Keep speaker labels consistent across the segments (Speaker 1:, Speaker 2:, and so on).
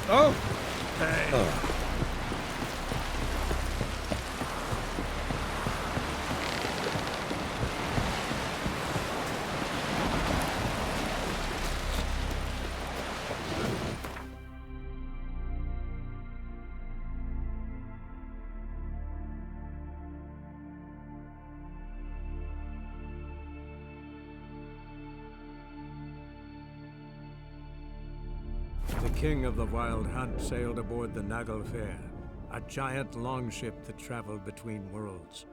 Speaker 1: Oh! Hey.
Speaker 2: Oh.
Speaker 3: The king of the Wild Hunt sailed aboard the Naglfar, a giant longship that traveled between worlds.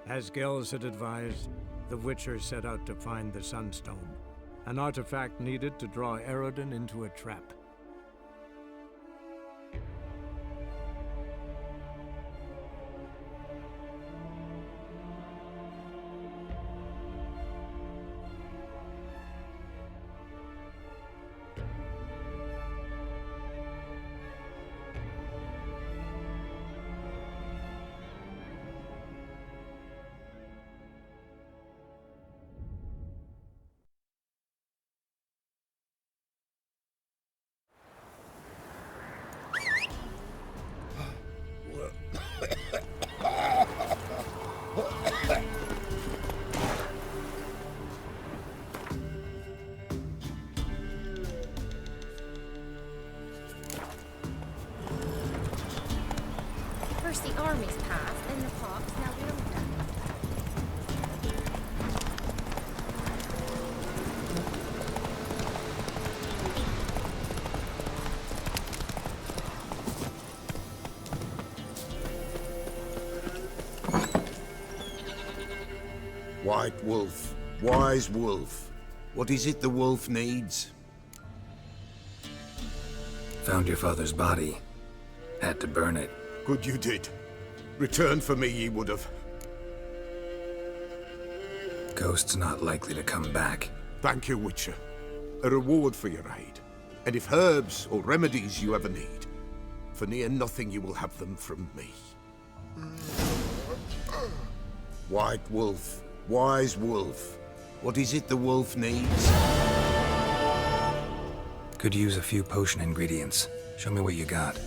Speaker 3: As Gels had advised, the Witcher set out to find the Sunstone, an artifact needed to draw Eredin into a trap.
Speaker 4: First the armies passed, then the pops, now the other.
Speaker 5: White Wolf, wise wolf. What is it the wolf needs?
Speaker 6: Found your father's body. Had to burn it.
Speaker 5: Good you did. Return for me ye would have.
Speaker 6: Ghost's not likely to come back.
Speaker 5: Thank you, Witcher. A reward for your aid. And if herbs or remedies you ever need, for near nothing you will have them from me. White Wolf, wise wolf. What is it the wolf needs?
Speaker 6: Could use a few potion ingredients. Show me what you got.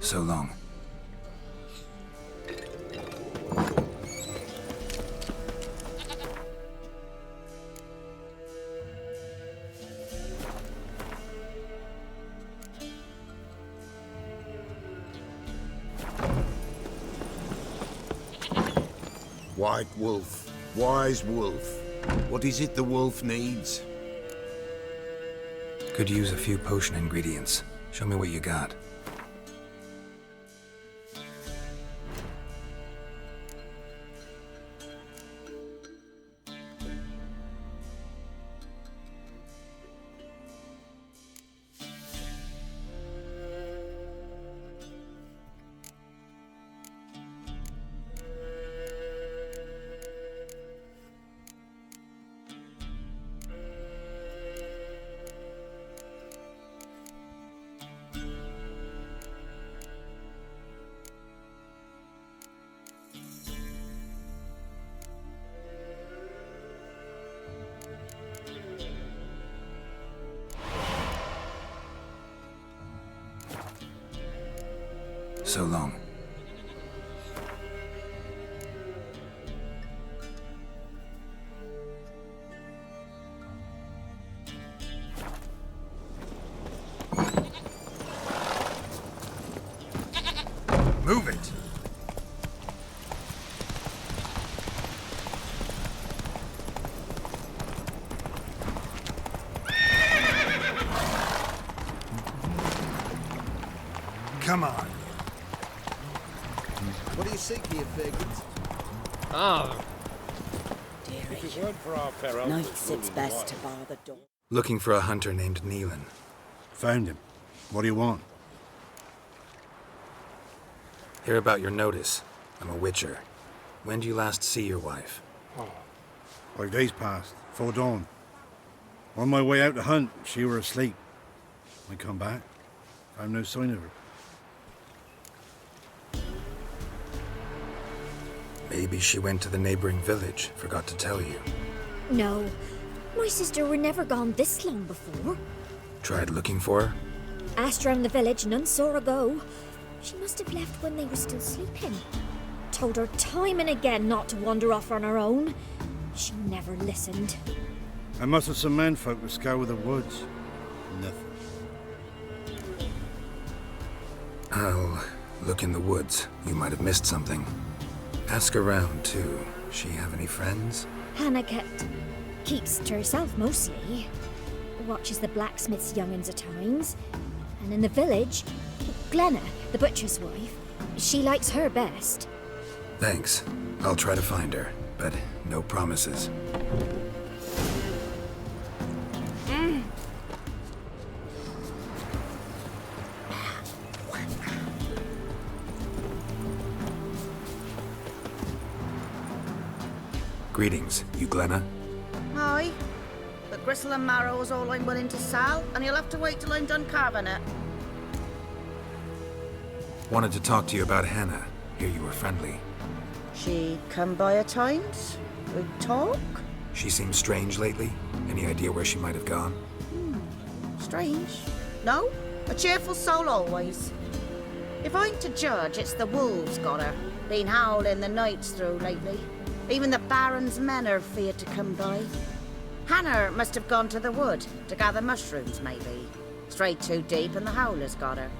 Speaker 6: So long.
Speaker 5: White wolf, wise wolf. What is it the wolf needs?
Speaker 6: Could use a few potion ingredients. Show me what you got. So long. Move it! Come on.
Speaker 2: What do you seek here, Fagans?
Speaker 1: If it weren't for our pharaoh,
Speaker 7: Nights it's best to bar the door.
Speaker 6: Looking for a hunter named Neelan.
Speaker 8: Found him. What do you want?
Speaker 6: Hear about your notice. I'm a witcher. When do you last see your wife?
Speaker 8: 5 days passed, 'fore dawn. On my way out to hunt, she were asleep. I come back, found no sign of her.
Speaker 6: Maybe she went to the neighboring village, forgot to tell you.
Speaker 4: No, my sister were never gone this long before.
Speaker 6: Tried looking for her?
Speaker 4: Asked round the village, none saw her go. She must have left when they were still sleeping. Told her time and again not to wander off on her own. She never listened.
Speaker 8: I must have some menfolk to scour the woods. Nothing.
Speaker 6: I'll look in the woods. You might have missed something. Ask around, too. She have any friends?
Speaker 4: Hannah keeps to herself mostly. Watches the blacksmith's young'uns at times. And in the village, Glenna, the butcher's wife, she likes her best.
Speaker 6: Thanks. I'll try to find her, but no promises. Greetings, you Glenna?
Speaker 7: Aye. But gristle and marrow is all I'm willing to sell, and you'll have to wait till I'm done carving it.
Speaker 6: Wanted to talk to you about Hannah. Hear you were friendly.
Speaker 7: She come by at times? We talk?
Speaker 6: She seems strange lately. Any idea where she might have gone?
Speaker 7: Strange. No, a cheerful soul always. If I'm to judge, it's the wolves got her. Been howling the nights through lately. Even the Baron's men are feared to come by. Hannah must have gone to the wood to gather mushrooms, maybe. Strayed too deep and the howlers got her.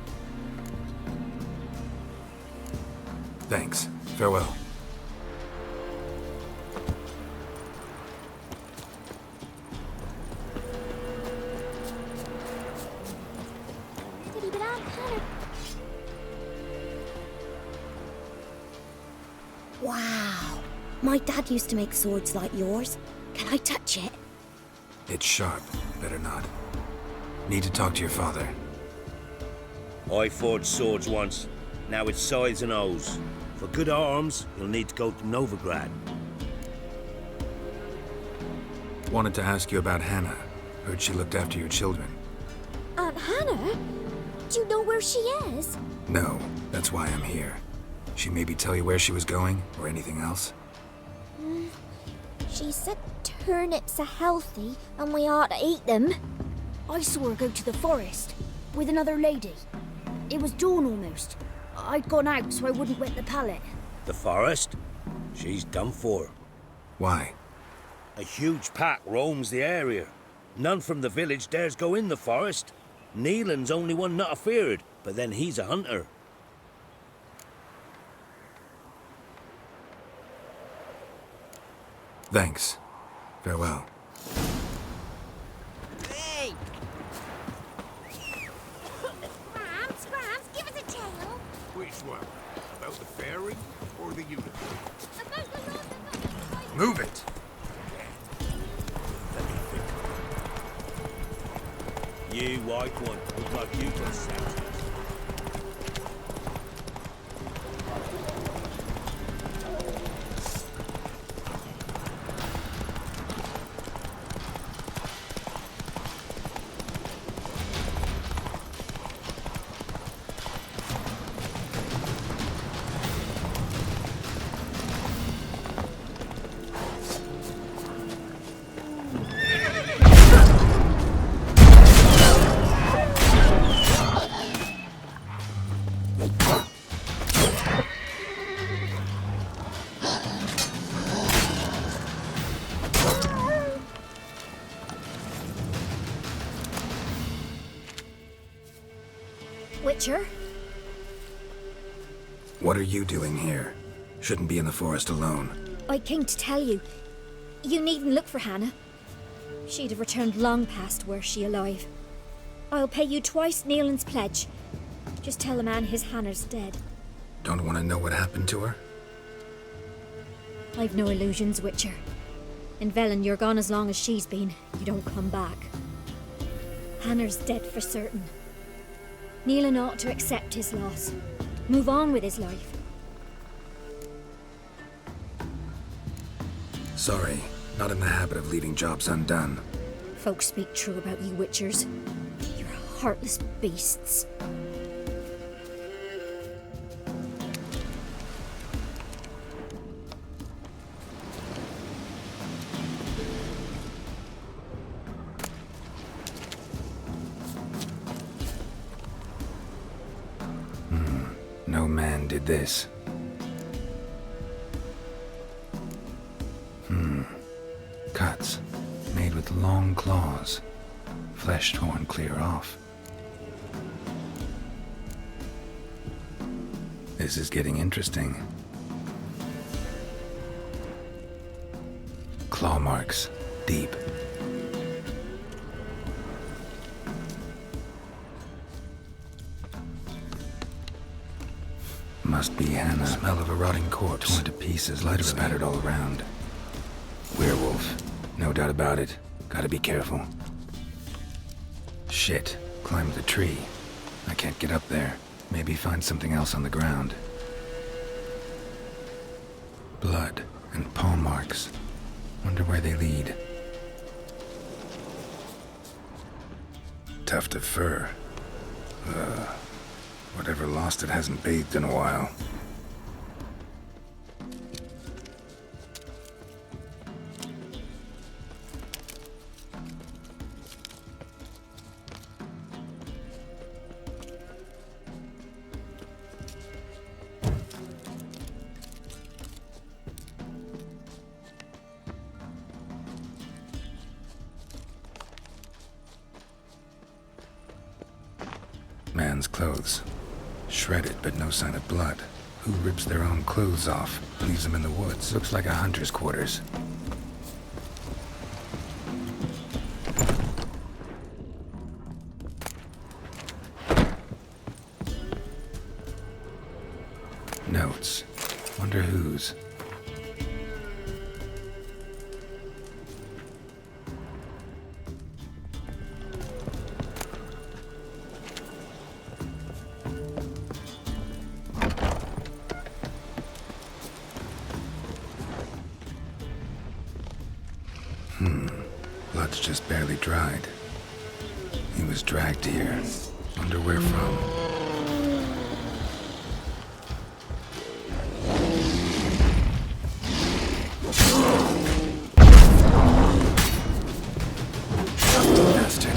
Speaker 6: Thanks. Farewell.
Speaker 4: Wow. My dad used to make swords like yours. Can I touch it?
Speaker 6: It's sharp. Better not. Need to talk to your father.
Speaker 9: I forged swords once. Now it's scythes and hoes. For good arms, you'll need to go to Novigrad.
Speaker 6: Wanted to ask you about Hannah. Heard she looked after your children.
Speaker 4: Aunt Hannah? Do you know where she is?
Speaker 6: No, that's why I'm here. She maybe tell you where she was going, or anything else?
Speaker 4: She said turnips are healthy and we ought to eat them.
Speaker 10: I saw her go to the forest with another lady. It was dawn almost.
Speaker 4: I'd gone out so I wouldn't wet the pallet.
Speaker 9: The forest? She's done for.
Speaker 6: Why?
Speaker 9: A huge pack roams the area. None from the village dares go in the forest. Neelan's only one not afeared, but then he's a hunter.
Speaker 6: Thanks. Farewell.
Speaker 7: Hey!
Speaker 4: Grams, give us a tale.
Speaker 5: Which one? About the fairy or the unicorn?
Speaker 6: Move it!
Speaker 9: You white one, look like you got sense.
Speaker 4: Witcher?
Speaker 6: What are you doing here? Shouldn't be in the forest alone.
Speaker 4: I came to tell you. You needn't look for Hannah. She'd have returned long past were she alive. I'll pay you twice Neelan's pledge. Just tell the man his Hannah's dead.
Speaker 6: Don't want to know what happened to her?
Speaker 4: I've no illusions, Witcher. In Velen, you're gone as long as she's been. You don't come back. Hannah's dead for certain. Neelan ought to accept his loss. Move on with his life.
Speaker 6: Sorry, not in the habit of leaving jobs undone.
Speaker 4: Folks speak true about you Witchers. You're heartless beasts.
Speaker 6: No man did this. Cuts, made with long claws, flesh torn clear off. This is getting interesting. Claw marks, deep. Must be Hannah. Smell of a rotting corpse. Torn to pieces, lighter spattered all around. Werewolf. No doubt about it. Gotta be careful. Shit. Climbed the tree. I can't get up there. Maybe find something else on the ground. Blood and paw marks. Wonder where they lead. Tuft of fur. Whatever lost it hasn't bathed in a while. Man's clothes. Shredded, but no sign of blood. Who rips their own clothes off, leaves them in the woods? Looks like a hunter's quarters. Notes. Wonder whose. Blood's just barely dried. He was dragged here. Wonder where from. Bastard.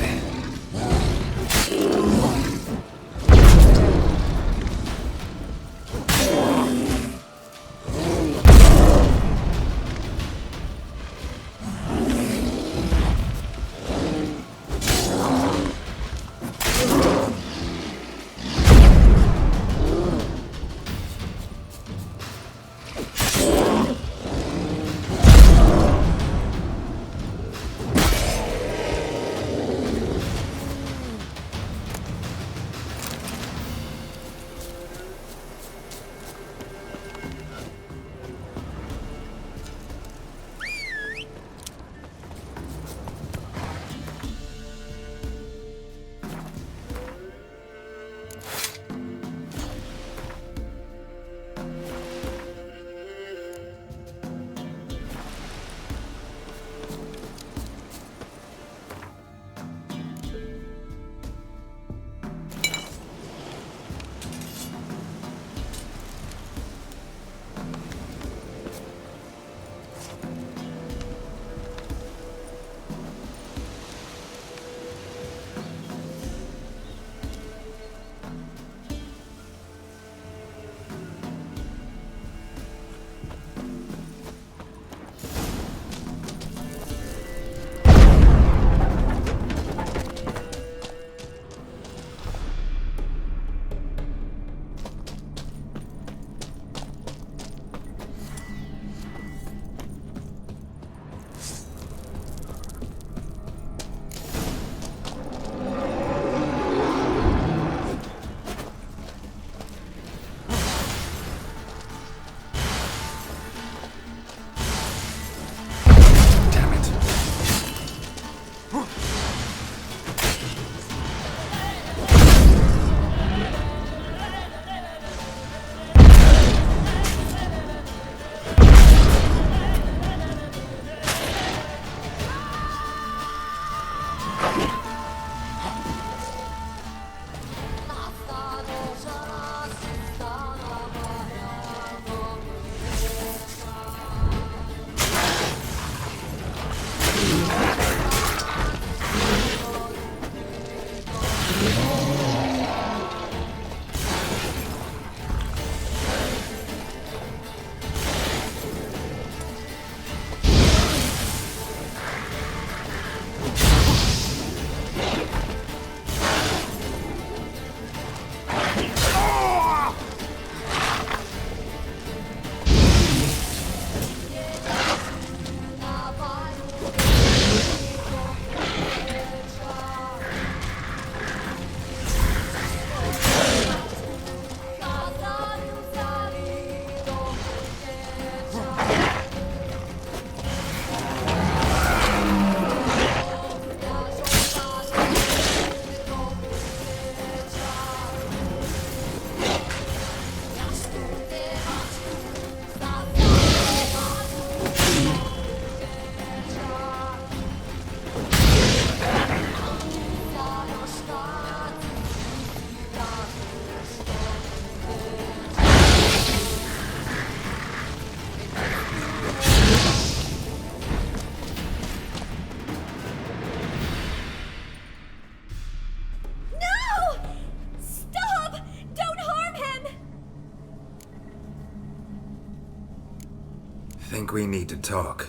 Speaker 6: think we need to talk.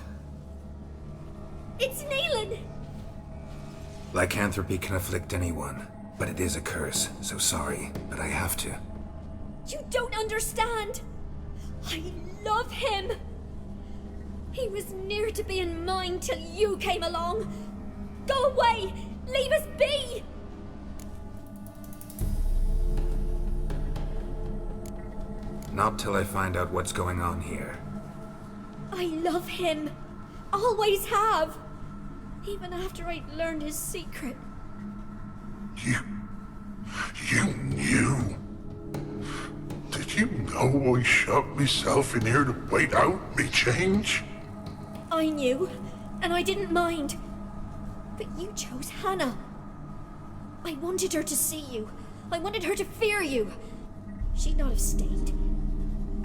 Speaker 4: It's Neelan!
Speaker 6: Lycanthropy can afflict anyone, but it is a curse, so sorry, but I have to.
Speaker 4: You don't understand! I love him! He was near to being mine till you came along! Go away! Leave us be!
Speaker 6: Not till I find out what's going on here.
Speaker 4: I love him! Always have! Even after I'd learned his secret.
Speaker 10: You knew? Did you know I shut myself in here to wait out me change?
Speaker 4: I knew, and I didn't mind. But you chose Hannah. I wanted her to see you. I wanted her to fear you. She'd not have stayed.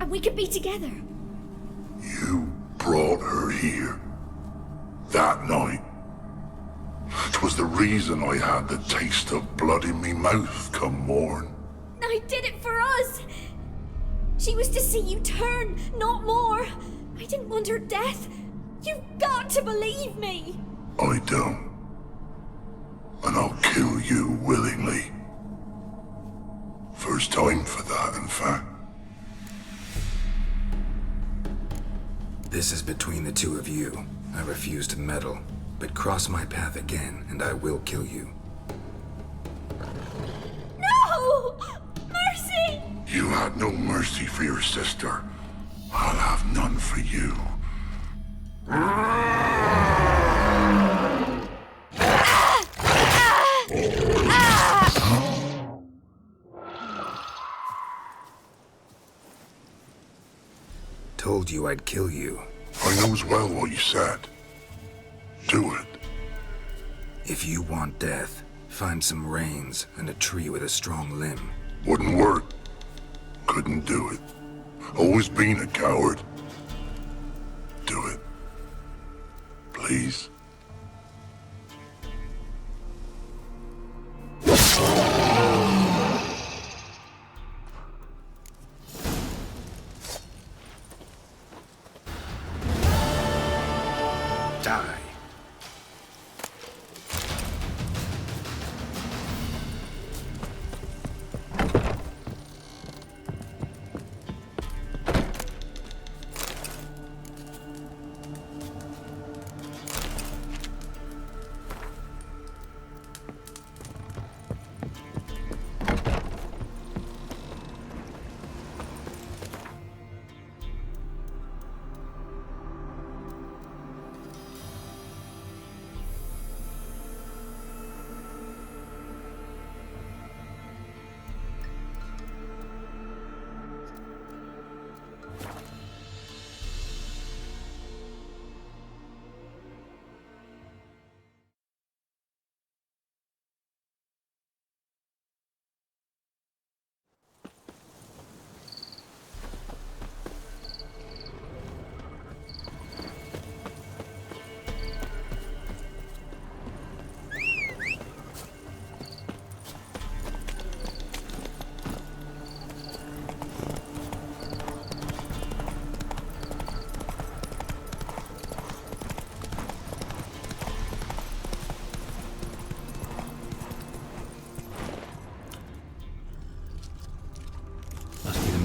Speaker 4: And we could be together.
Speaker 10: You brought her here. That night. 'Twas the reason I had the taste of blood in me mouth come morn.
Speaker 4: I did it for us! She was to see you turn, not more. I didn't want her death. You've got to believe me!
Speaker 10: I don't. And I'll kill you willingly. First time for that, in fact.
Speaker 6: This is between the two of you. I refuse to meddle, but cross my path again, and I will kill you.
Speaker 4: No! Mercy!
Speaker 10: You had no mercy for your sister. I'll have none for you.
Speaker 6: Told you I'd kill you.
Speaker 10: I knows well what you said. Do it.
Speaker 6: If you want death, find some reins and a tree with a strong limb.
Speaker 10: Wouldn't work. Couldn't do it. Always been a coward. Do it. Please.
Speaker 6: Die.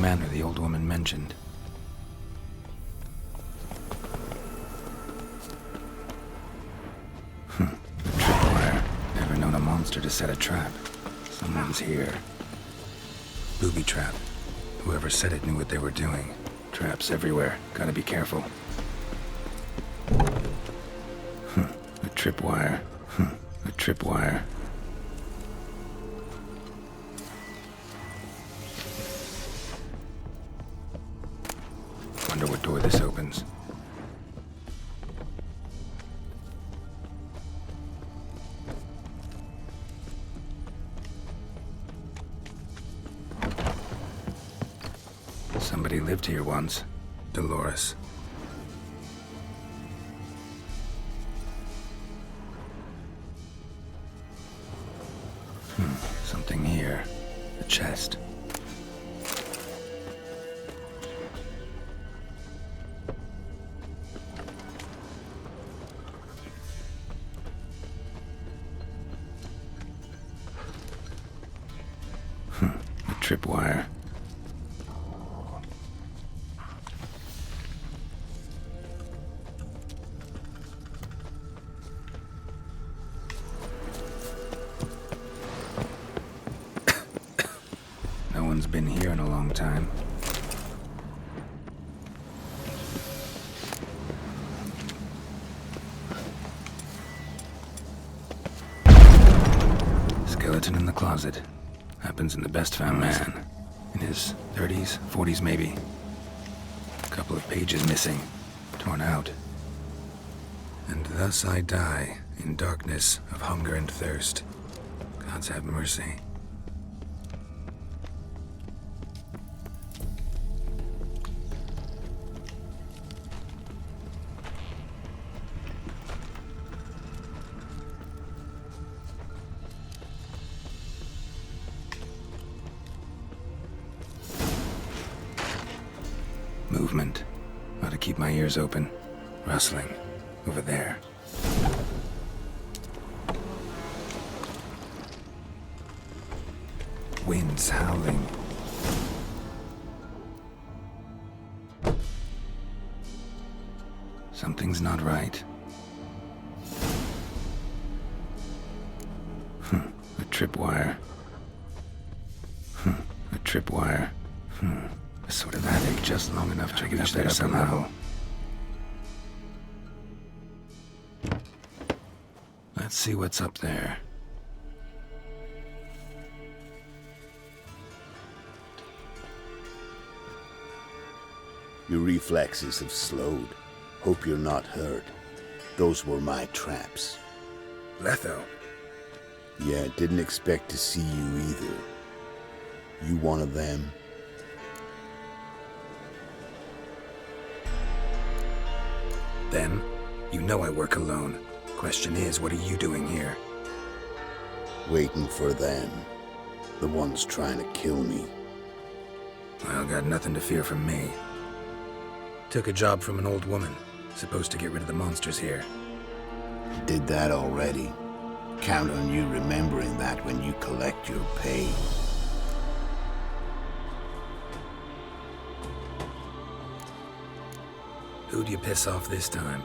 Speaker 6: Manor the old woman mentioned. A tripwire. Never known a monster to set a trap. Someone's here. Booby trap. Whoever set it knew what they were doing. Traps everywhere. Gotta be careful. A tripwire. A tripwire. Wonder what door this opens. Somebody lived here once. Dolores. Something here. A chest. tripwire. No one's been here in a long time. Skeleton in the closet. Happens in the best found man. In his 30s, 40s maybe. A couple of pages missing. Torn out. And thus I die in darkness of hunger and thirst. Gods have mercy. Movement. Ought to keep my ears open. Rustling. Over there. Winds howling. Something's not right. A tripwire. A tripwire. A sort of attic just long enough to reach there somehow. Let's see what's up there.
Speaker 2: Your reflexes have slowed. Hope you're not hurt. Those were my traps.
Speaker 6: Letho.
Speaker 2: Yeah, didn't expect to see you either. You one of them?
Speaker 6: Then, you know I work alone. Question is, what are you doing here?
Speaker 2: Waiting for them. The ones trying to kill me.
Speaker 6: Well, got nothing to fear from me. Took a job from an old woman. Supposed to get rid of the monsters here.
Speaker 2: Did that already. Count on you remembering that when you collect your pay.
Speaker 6: Who'd you piss off this time?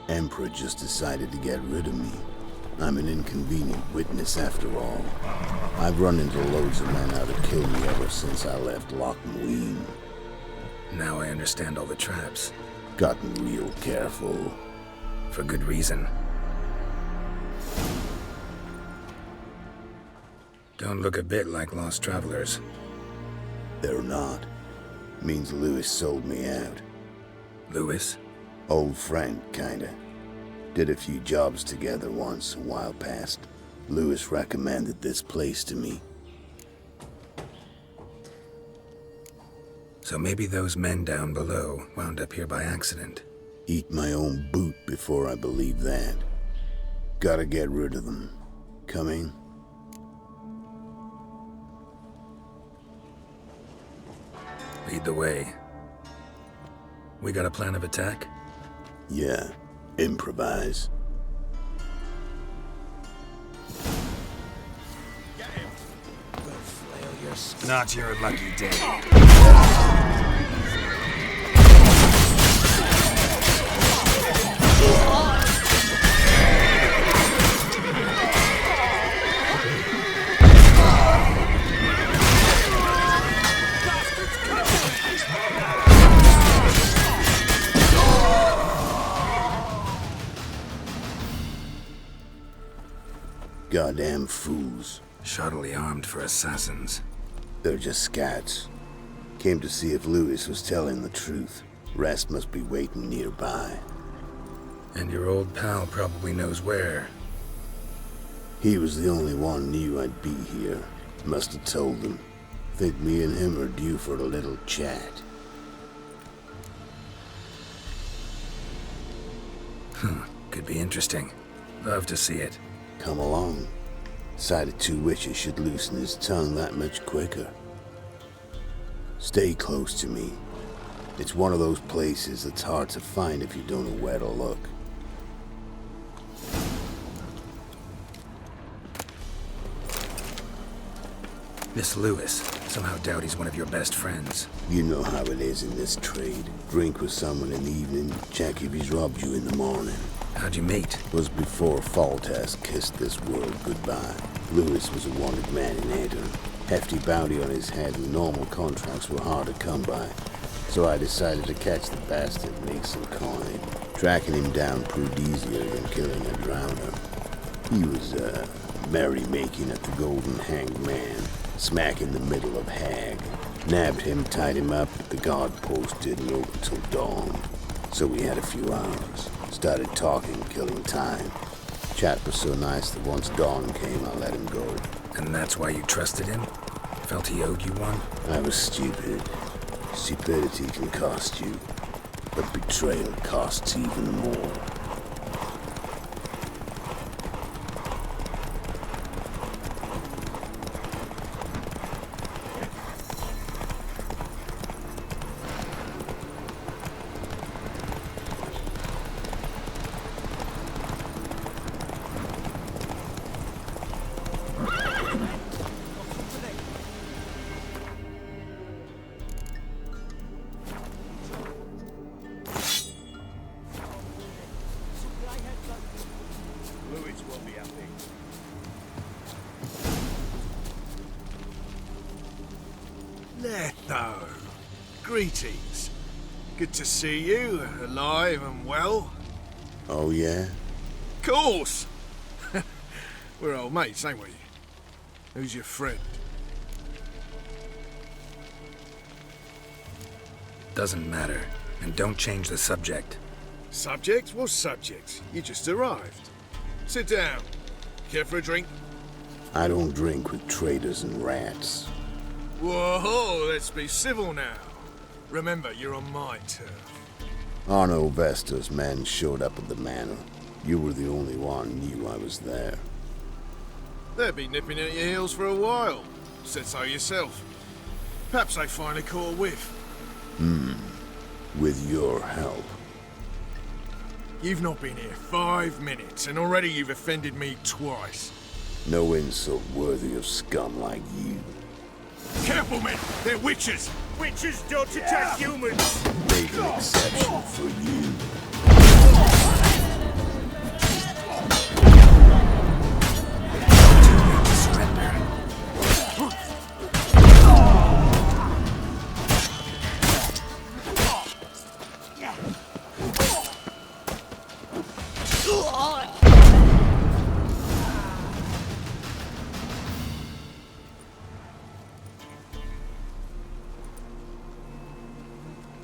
Speaker 2: Emperor just decided to get rid of me. I'm an inconvenient witness after all. I've run into loads of men out to kill me ever since I left Loch Mween.
Speaker 6: Now I understand all the traps.
Speaker 2: Gotten real careful.
Speaker 6: For good reason. Don't look a bit like lost travelers.
Speaker 2: They're not. Means Lewis sold me out.
Speaker 6: Lewis?
Speaker 2: Old friend, kinda. Did a few jobs together once, a while past. Lewis recommended this place to me.
Speaker 6: So maybe those men down below wound up here by accident.
Speaker 2: Eat my own boot before I believe that. Gotta get rid of them. Coming?
Speaker 6: Lead the way. We got a plan of attack?
Speaker 2: Yeah. Improvise.
Speaker 6: Not your lucky day.
Speaker 2: Goddamn fools.
Speaker 6: Shoddily armed for assassins.
Speaker 2: They're just scats. Came to see if Lewis was telling the truth. Rest must be waiting nearby.
Speaker 6: And your old pal probably knows where.
Speaker 2: He was the only one knew I'd be here. Must have told them. Think me and him are due for a little chat.
Speaker 6: Could be interesting. Love to see it.
Speaker 2: Come along. Sight of two witches should loosen his tongue that much quicker. Stay close to me. It's one of those places that's hard to find if you don't know where to look.
Speaker 6: This Lewis, somehow doubt he's one of your best friends.
Speaker 2: You know how it is in this trade. Drink with someone in the evening, check if he's robbed you in the morning.
Speaker 6: How'd you meet?
Speaker 2: Was before Faltas kissed this world goodbye. Lewis was a wanted man in Aden. Hefty bounty on his head and normal contracts were hard to come by. So I decided to catch the bastard and make some coin. Tracking him down proved easier than killing a drowner. He was, merrymaking at the Golden Hanged Man, smack in the middle of Hag. Nabbed him, tied him up, but the guard post didn't open till dawn. So we had a few hours. Started talking, killing time. Chat was so nice that once dawn came, I let him go.
Speaker 6: And that's why you trusted him? Felt he owed you one?
Speaker 2: I was stupid. Stupidity can cost you, but betrayal costs even more.
Speaker 11: Letho, greetings. Good to see you, alive and well.
Speaker 2: Oh, yeah?
Speaker 11: Course! We're old mates, ain't we? Who's your friend?
Speaker 6: Doesn't matter. And don't change the subject.
Speaker 11: Subject? What subject? You just arrived. Sit down. Care for a drink?
Speaker 2: I don't drink with traitors and rats.
Speaker 11: Whoa, let's be civil now. Remember, you're on my turf.
Speaker 2: Arno Vestor's men showed up at the manor. You were the only one knew I was there.
Speaker 11: They'll be nipping at your heels for a while. Said so yourself. Perhaps they finally caught a whiff.
Speaker 2: With your help.
Speaker 11: You've not been here 5 minutes, and already you've offended me twice.
Speaker 2: No insult worthy of scum like you.
Speaker 11: Careful, men! They're witches! Witches don't attack humans!
Speaker 2: Make an exception for you.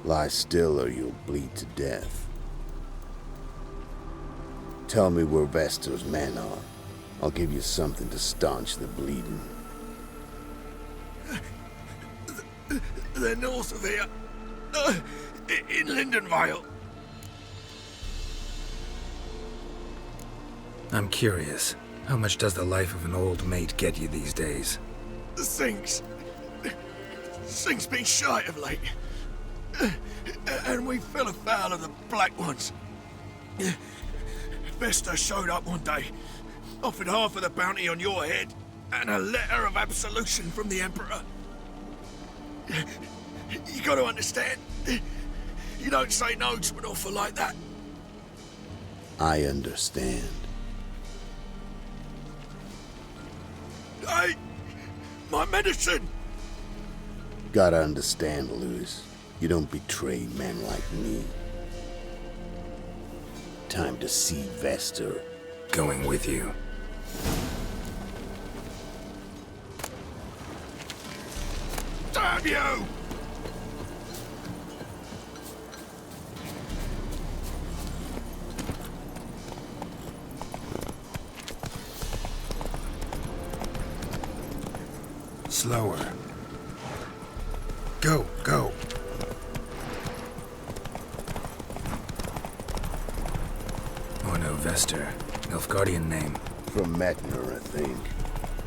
Speaker 2: Lie still or you'll bleed to death. Tell me where Vestor's men are. I'll give you something to staunch the bleeding.
Speaker 11: They're north of here. In Lindenvale.
Speaker 6: I'm curious. How much does the life of an old mate get you these days?
Speaker 11: Things been shy of late. And we fell afoul of the Black Ones. Vestor showed up one day, offered half of the bounty on your head, and a letter of absolution from the Emperor. You gotta understand, you don't say no to an offer like that.
Speaker 2: I understand.
Speaker 11: My medicine!
Speaker 2: Gotta understand, Lewis. You don't betray men like me. Time to see Vestor.
Speaker 6: Going with you.
Speaker 11: Damn you!
Speaker 6: Slower. Go, go. Arno Vestor. Nilfgaardian name.
Speaker 2: From Metner, I think.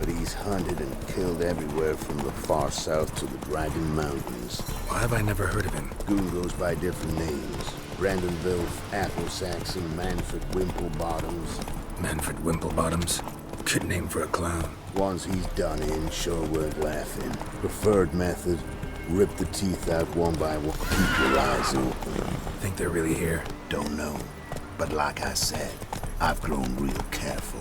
Speaker 2: But he's hunted and killed everywhere from the far south to the Dragon Mountains.
Speaker 6: Why have I never heard of him?
Speaker 2: Goon goes by different names. Brandon Vilf, Apple Saxon, Manfred Wimplebottoms.
Speaker 6: Manfred Wimplebottoms? Good name for a clown.
Speaker 2: Ones he's done in sure weren't laughing. Preferred method, rip the teeth out one by one. Keep your eyes open.
Speaker 6: Think they're really here?
Speaker 2: Don't know. But like I said, I've grown real careful.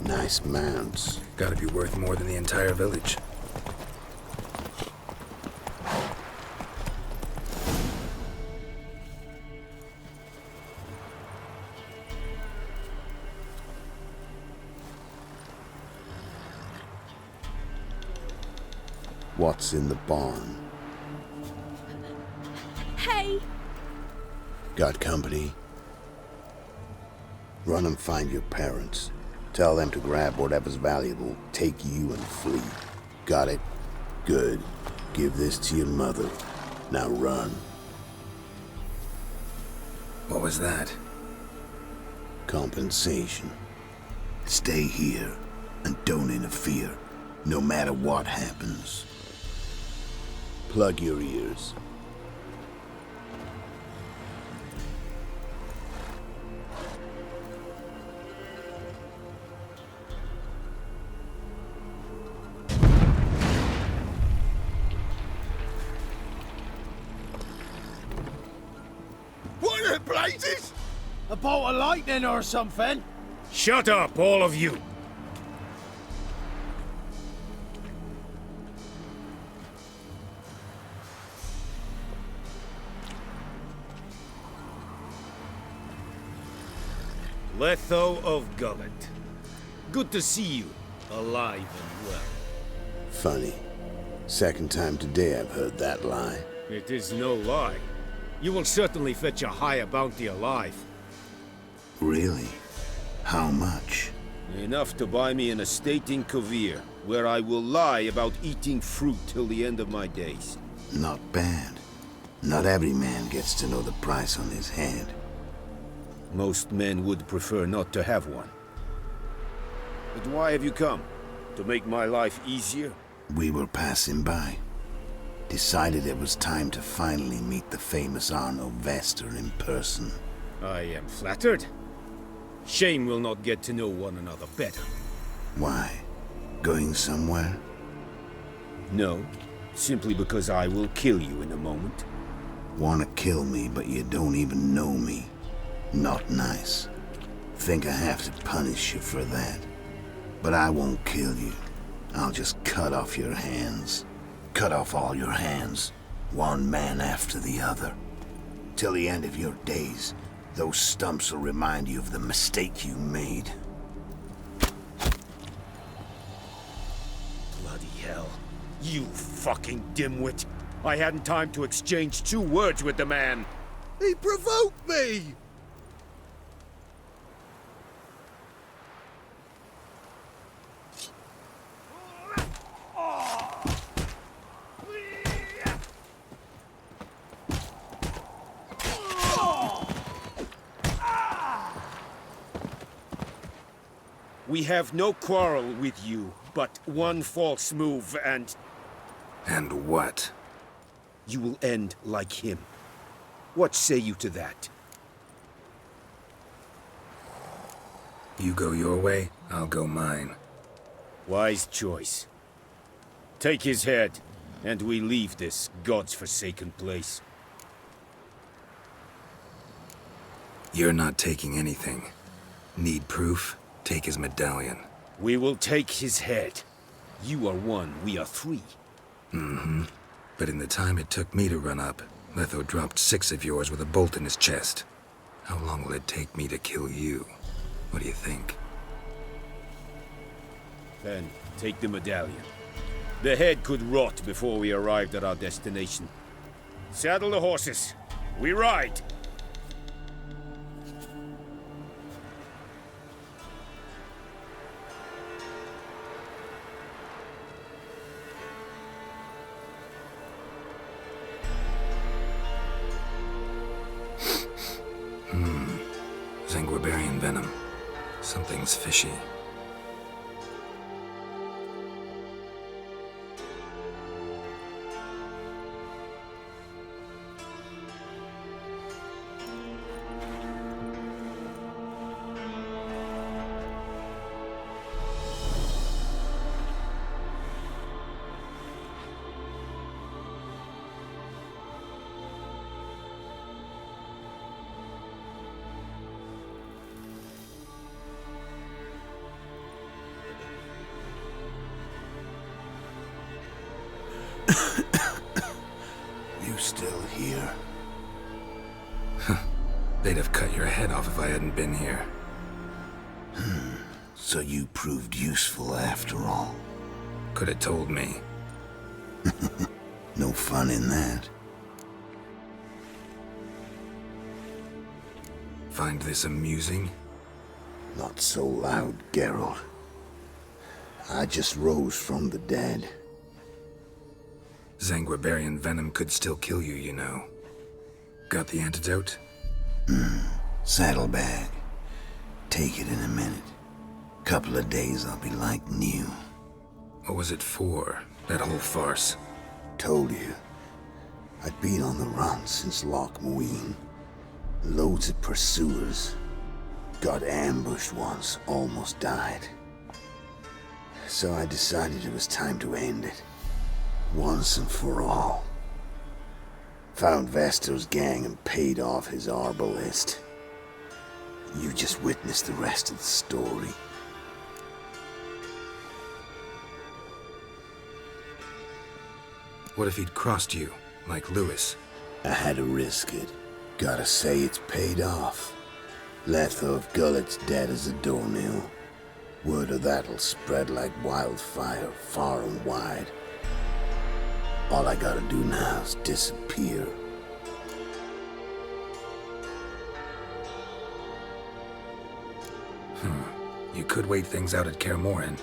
Speaker 2: Nice mounts.
Speaker 6: Gotta be worth more than the entire village.
Speaker 2: What's in the barn?
Speaker 4: Hey!
Speaker 2: Got company? Run and find your parents. Tell them to grab whatever's valuable, take you and flee. Got it? Good. Give this to your mother. Now run.
Speaker 6: What was that?
Speaker 2: Compensation. Stay here and don't interfere, no matter what happens. Plug your ears.
Speaker 11: What the blazes? A bolt of lightning or something?
Speaker 9: Shut up, all of you! Letho of Gullet. Good to see you, alive and well.
Speaker 2: Funny. Second time today I've heard that lie.
Speaker 9: It is no lie. You will certainly fetch a higher bounty alive.
Speaker 2: Really? How much?
Speaker 9: Enough to buy me an estate in Kovir, where I will lie about eating fruit till the end of my days.
Speaker 2: Not bad. Not every man gets to know the price on his head.
Speaker 9: Most men would prefer not to have one. But why have you come? To make my life easier?
Speaker 2: We were passing by. Decided it was time to finally meet the famous Arno Vester in person.
Speaker 9: I am flattered. Shame we'll not get to know one another better.
Speaker 2: Why? Going somewhere?
Speaker 9: No, simply because I will kill you in a moment.
Speaker 2: Wanna kill me, but you don't even know me. Not nice. Think I have to punish you for that. But I won't kill you. I'll just cut off your hands. Cut off all your hands, one man after the other. Till the end of your days, those stumps will remind you of the mistake you made.
Speaker 9: Bloody hell. You fucking dimwit. I hadn't time to exchange 2 words with the man.
Speaker 11: He provoked me!
Speaker 9: We have no quarrel with you, but one false move and...
Speaker 6: And what?
Speaker 9: You will end like him. What say you to that?
Speaker 6: You go your way, I'll go mine.
Speaker 9: Wise choice. Take his head, and we leave this God's forsaken place.
Speaker 6: You're not taking anything. Need proof? Take his medallion.
Speaker 9: We will take his head. You are 1, we are 3.
Speaker 6: Mm-hmm. But in the time it took me to run up, Letho dropped 6 of yours with a bolt in his chest. How long will it take me to kill you? What do you think?
Speaker 9: Then, take the medallion. The head could rot before we arrived at our destination. Saddle the horses. We ride!
Speaker 6: Zenguibarian venom. Something's fishy.
Speaker 2: here.
Speaker 6: They'd have cut your head off if I hadn't been here.
Speaker 2: So you proved useful after all.
Speaker 6: Could have told me.
Speaker 2: No fun in that.
Speaker 6: Find this amusing?
Speaker 2: Not so loud, Geralt. I just rose from the dead.
Speaker 6: Zanguibarian venom could still kill you, you know. Got the antidote?
Speaker 2: Saddlebag. Take it in a minute. Couple of days I'll be like new.
Speaker 6: What was it for, that whole farce?
Speaker 2: Told you. I'd been on the run since Loch Muin. Loads of pursuers. Got ambushed once, almost died. So I decided it was time to end it. Once and for all. Found Vestor's gang and paid off his arbalist. You just witnessed the rest of the story.
Speaker 6: What if he'd crossed you, like Lewis?
Speaker 2: I had to risk it. Gotta say it's paid off. Letho of Gullet's dead as a doornail. Word of that'll spread like wildfire far and wide. All I gotta do now is disappear.
Speaker 6: You could wait things out at Kaer Morhen.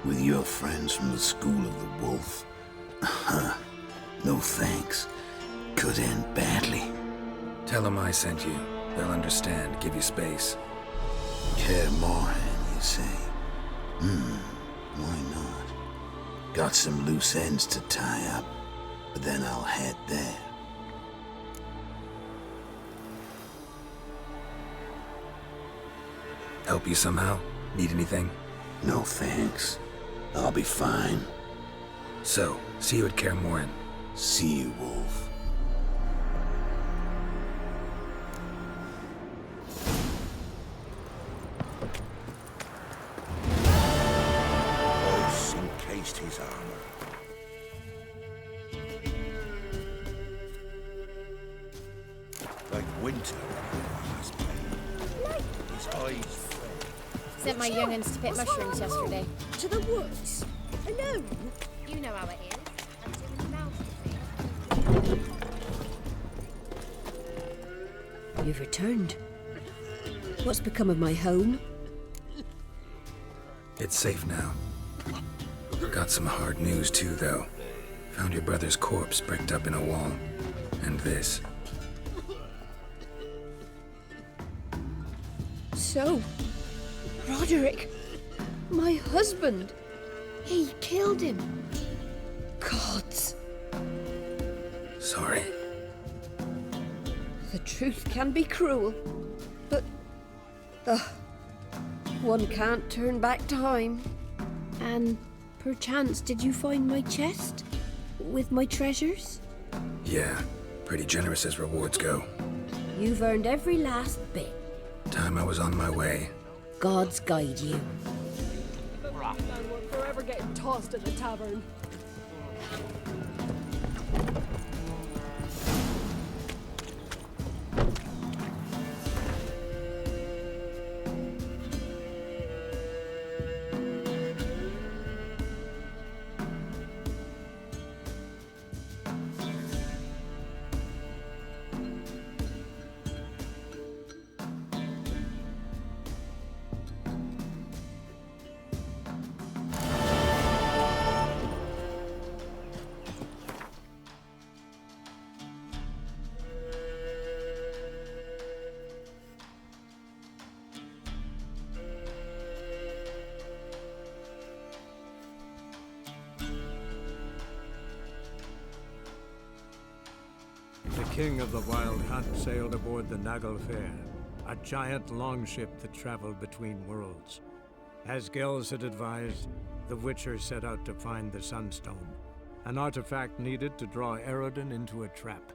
Speaker 2: With your friends from the School of the Wolf? No thanks. Could end badly.
Speaker 6: Tell them I sent you. They'll understand, give you space.
Speaker 2: Kaer Morhen, you say? Why not? Got some loose ends to tie up, but then I'll head there.
Speaker 6: Help you somehow? Need anything?
Speaker 2: No thanks. I'll be fine.
Speaker 6: So, see you at Kaer Morhen.
Speaker 2: See you, Wolf.
Speaker 5: Close encased his armor. Like winter on the last pane. His eyes red.
Speaker 4: Sent my young'uns to pick mushrooms yesterday.
Speaker 12: To the woods? Alone?
Speaker 4: You know how it is. I'm doing the mouth.
Speaker 12: You've returned. What's become of my home?
Speaker 6: It's safe now. Got some hard news too, though. Found your brother's corpse bricked up in a wall. And this.
Speaker 12: So, Roderick, my husband, he killed him. Gods.
Speaker 6: Sorry.
Speaker 12: The truth can be cruel, but one can't turn back time. And perchance, did you find my chest with my treasures?
Speaker 6: Yeah, pretty generous as rewards go.
Speaker 12: You've earned every last bit.
Speaker 6: Time I was on my way.
Speaker 12: Gods guide you.
Speaker 13: And we're forever getting tossed at the tavern.
Speaker 3: The king of the Wild Hunt sailed aboard the Naglfar, a giant longship that traveled between worlds. As Gels had advised, the Witcher set out to find the Sunstone, an artifact needed to draw Eredin into a trap.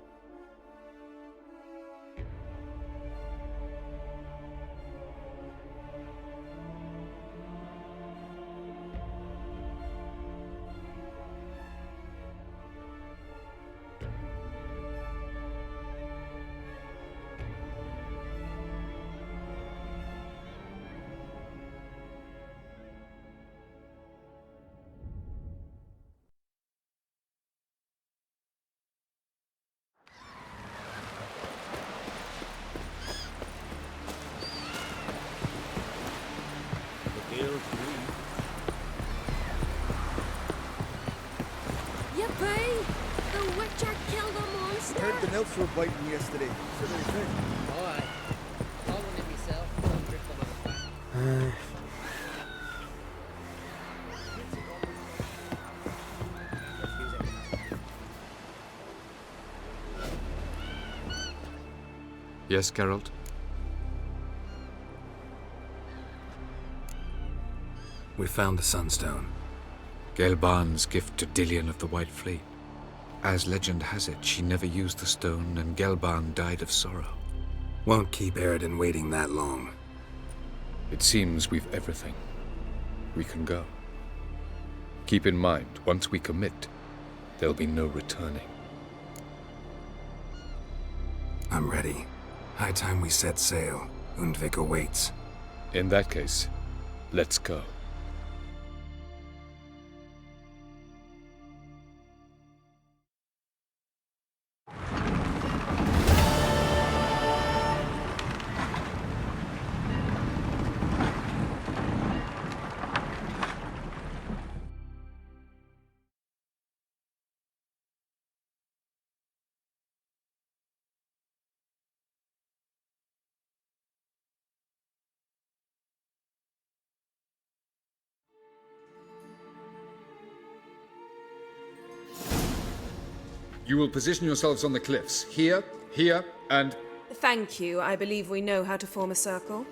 Speaker 12: Jack killed a monster.
Speaker 14: Heard the nymphs were biting yesterday. So they think.
Speaker 15: Alright. I want it myself. I'll grip them on the back.
Speaker 16: Yes, Geralt?
Speaker 6: We found the Sunstone.
Speaker 16: Gelban's gift to Dillion of the White Fleet. As legend has it, she never used the stone, and Gelban died of sorrow.
Speaker 6: Won't keep Eridan waiting that long.
Speaker 16: It seems we've everything. We can go. Keep in mind, once we commit, there'll be no returning.
Speaker 6: I'm ready. High time we set sail. Undvik awaits.
Speaker 16: In that case, let's go.
Speaker 17: You will position yourselves on the cliffs. Here, here, and...
Speaker 18: Thank you. I believe we know how to form a circle.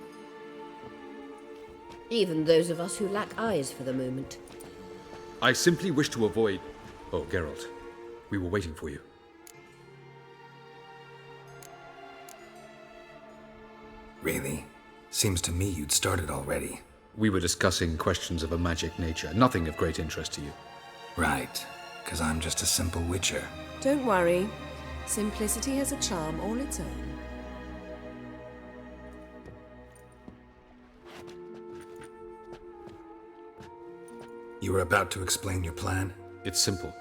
Speaker 15: Even those of us who lack eyes for the moment.
Speaker 17: I simply wish to avoid... Oh, Geralt. We were waiting for you.
Speaker 6: Really? Seems to me you'd started already.
Speaker 17: We were discussing questions of a magic nature, nothing of great interest to you.
Speaker 6: Right, because I'm just a simple witcher.
Speaker 18: Don't worry. Simplicity has a charm all its own.
Speaker 6: You were about to explain your plan?
Speaker 17: It's simple.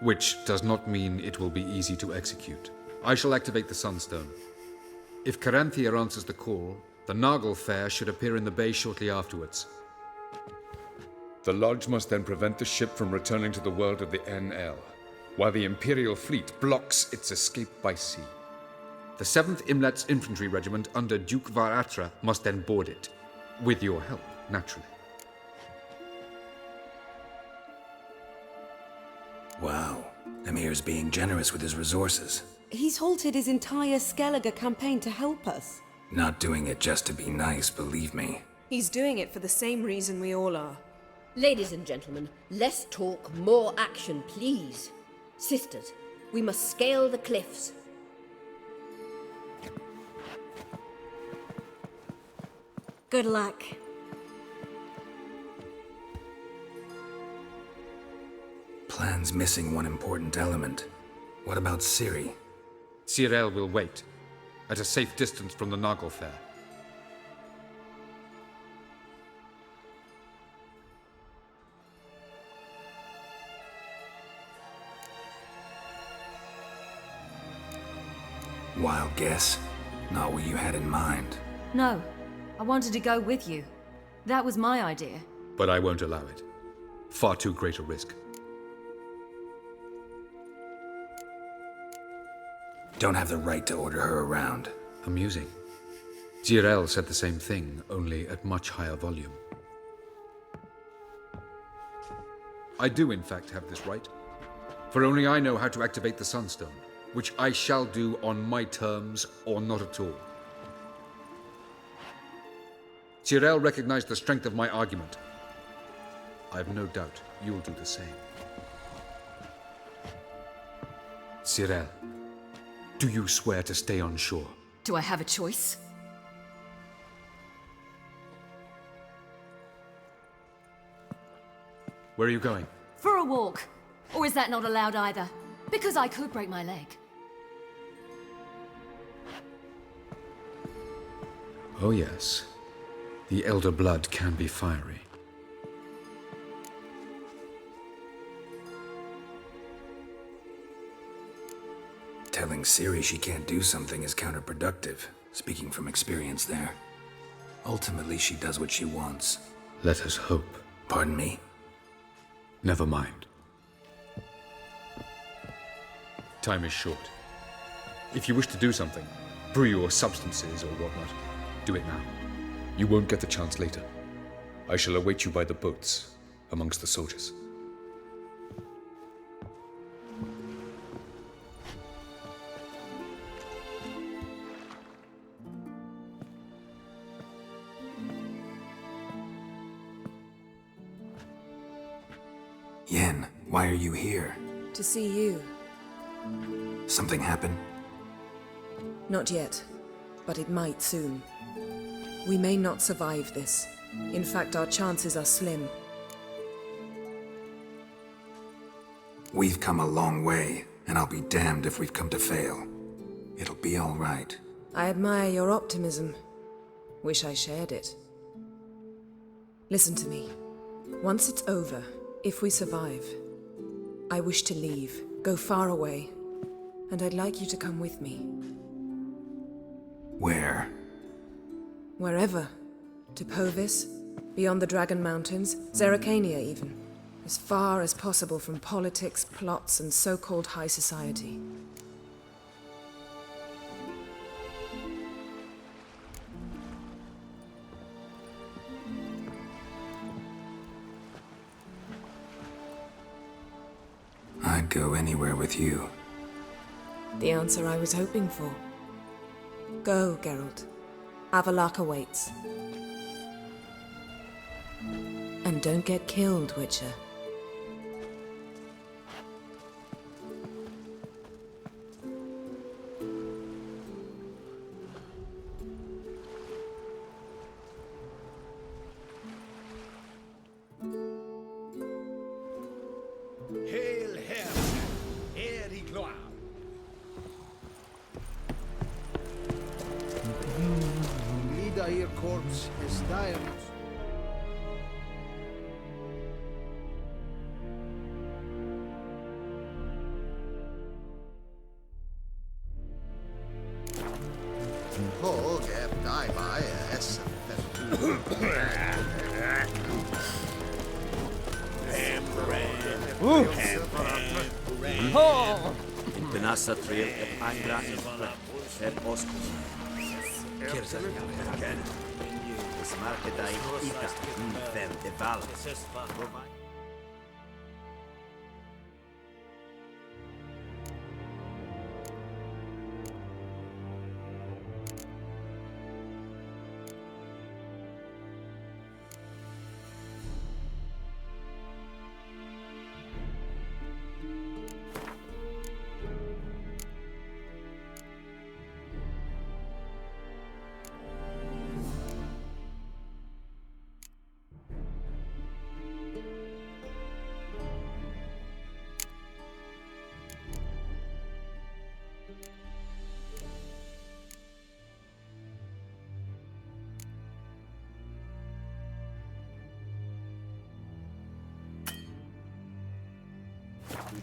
Speaker 17: Which does not mean it will be easy to execute. I shall activate the Sunstone. If Caranthia answers the call, the Nagel Fair should appear in the bay shortly afterwards. The Lodge must then prevent the ship from returning to the world of the NL, while the Imperial fleet blocks its escape by sea. The 7th Imlet's Infantry Regiment under Duke Varatra must then board it. With your help, naturally.
Speaker 6: Wow. Emir's being generous with his resources.
Speaker 18: He's halted his entire Skellige campaign to help us.
Speaker 6: Not doing it just to be nice, believe me.
Speaker 18: He's doing it for the same reason we all are.
Speaker 15: Ladies and gentlemen, less talk, more action, please. Sisters, we must scale the cliffs.
Speaker 4: Good luck.
Speaker 6: Plan's missing one important element. What about Ciri?
Speaker 17: Cyril will wait, at a safe distance from the Nagel Fair.
Speaker 6: Wild guess. Not what you had in mind.
Speaker 19: No, I wanted to go with you. That was my idea.
Speaker 17: But I won't allow it. Far too great a risk.
Speaker 6: Don't have the right to order her around.
Speaker 17: Amusing. Zirel said the same thing, only at much higher volume. I do, in fact, have this right. For only I know how to activate the Sunstone, which I shall do on my terms or not at all. Zirel recognized the strength of my argument. I have no doubt you'll do the same. Zirel, do you swear to stay on shore?
Speaker 19: Do I have a choice?
Speaker 17: Where are you going?
Speaker 19: For a walk. Or is that not allowed either? Because I could break my leg.
Speaker 17: Oh yes. The elder blood can be fiery.
Speaker 6: Telling Ciri she can't do something is counterproductive, speaking from experience there. Ultimately, she does what she wants.
Speaker 17: Let us hope.
Speaker 6: Pardon me?
Speaker 17: Never mind. Time is short. If you wish to do something, brew your substances or whatnot, do it now. You won't get the chance later. I shall await you by the boats, amongst the soldiers.
Speaker 6: Yen, why are you here?
Speaker 18: To see you.
Speaker 6: Something happened?
Speaker 18: Not yet, but it might soon. We may not survive this. In fact, our chances are slim.
Speaker 6: We've come a long way, and I'll be damned if we've come to fail. It'll be all right.
Speaker 18: I admire your optimism. Wish I shared it. Listen to me. Once it's over, if we survive, I wish to leave, go far away, and I'd like you to come with me.
Speaker 6: Where?
Speaker 18: Wherever. To Povis, beyond the Dragon Mountains, Zerrikania even. As far as possible from politics, plots, and so-called high society.
Speaker 6: I'd go anywhere with you.
Speaker 18: The answer I was hoping for. Go, Geralt. Avalok awaits. And don't get killed, Witcher.
Speaker 1: Hail hell! Here he glow! Leader your corpse is dying.
Speaker 20: Benassa triel et angra et oscus. Kirsa Ken. Smarkedai ita fem de val.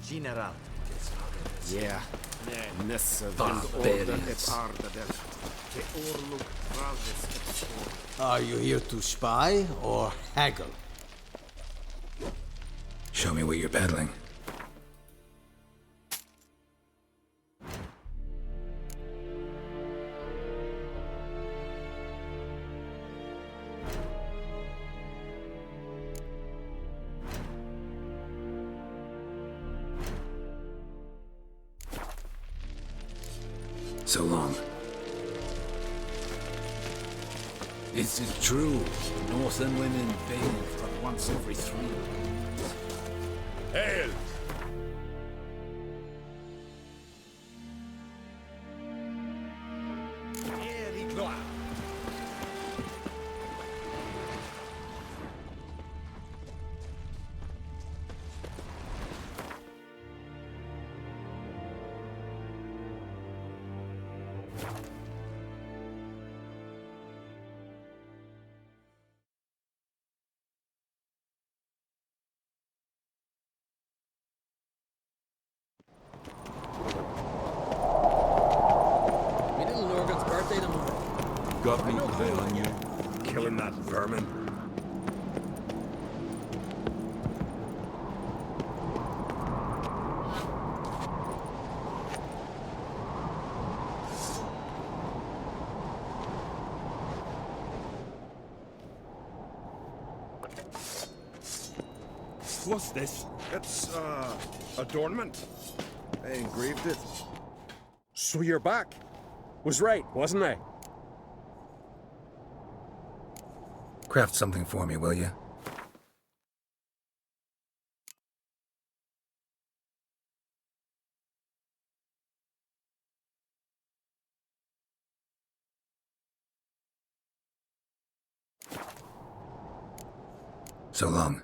Speaker 20: General.
Speaker 1: Yeah.
Speaker 20: Are you here to spy or haggle?
Speaker 6: Show me what you're peddling. So long.
Speaker 20: Is it true? Northern women bathe but once every 3 months.
Speaker 1: Hail! Here he glow!
Speaker 20: Got me on you.
Speaker 1: Killing that vermin.
Speaker 11: What's this?
Speaker 21: It's, adornment. I engraved it.
Speaker 22: So you're back. Was right, wasn't I?
Speaker 6: Craft something for me, will you? So long.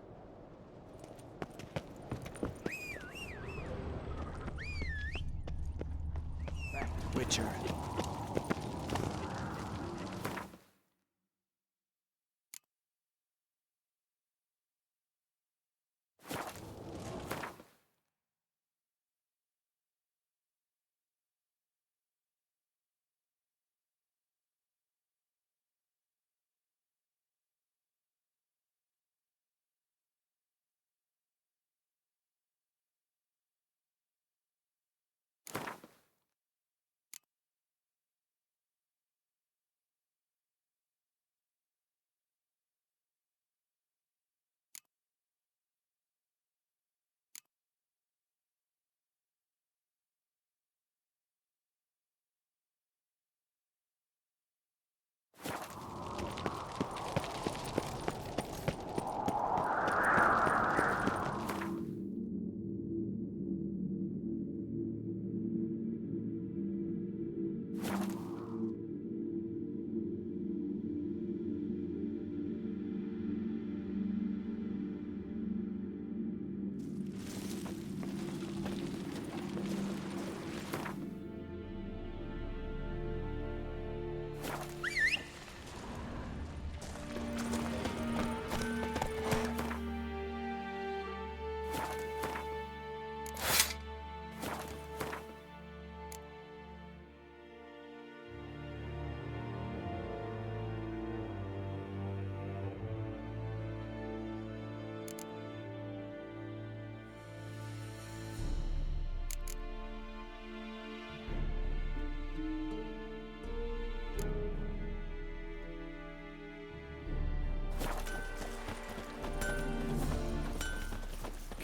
Speaker 11: Witcher.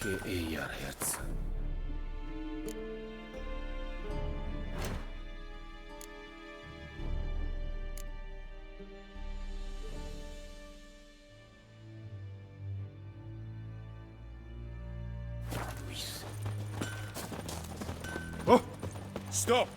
Speaker 20: Che ejar herz.
Speaker 21: Oh! Stop!